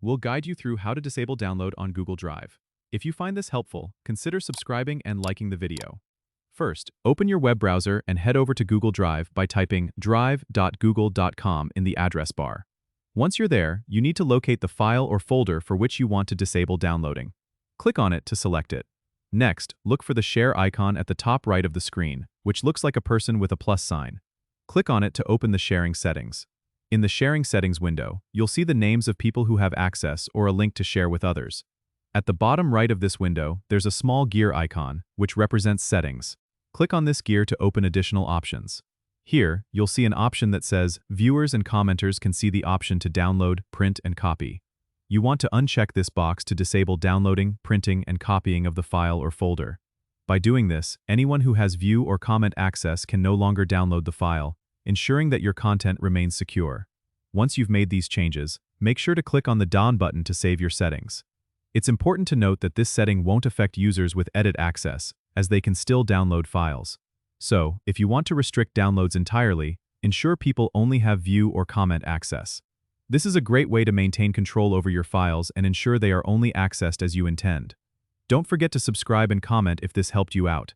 We'll guide you through how to disable download on Google Drive. If you find this helpful, consider subscribing and liking the video. First, open your web browser and head over to Google Drive by typing drive.google.com in the address bar. Once you're there, you need to locate the file or folder for which you want to disable downloading. Click on it to select it. Next, look for the share icon at the top right of the screen, which looks like a person with a plus sign. Click on it to open the sharing settings. In the sharing settings window, you'll see the names of people who have access or a link to share with others. At the bottom right of this window, there's a small gear icon, which represents settings. Click on this gear to open additional options. Here, you'll see an option that says, viewers and commenters can see the option to download, print, and copy. You want to uncheck this box to disable downloading, printing, and copying of the file or folder. By doing this, anyone who has view or comment access can no longer download the file, ensuring that your content remains secure. Once you've made these changes, make sure to click on the Done button to save your settings. It's important to note that this setting won't affect users with edit access, as they can still download files. So, if you want to restrict downloads entirely, ensure people only have view or comment access. This is a great way to maintain control over your files and ensure they are only accessed as you intend. Don't forget to subscribe and comment if this helped you out.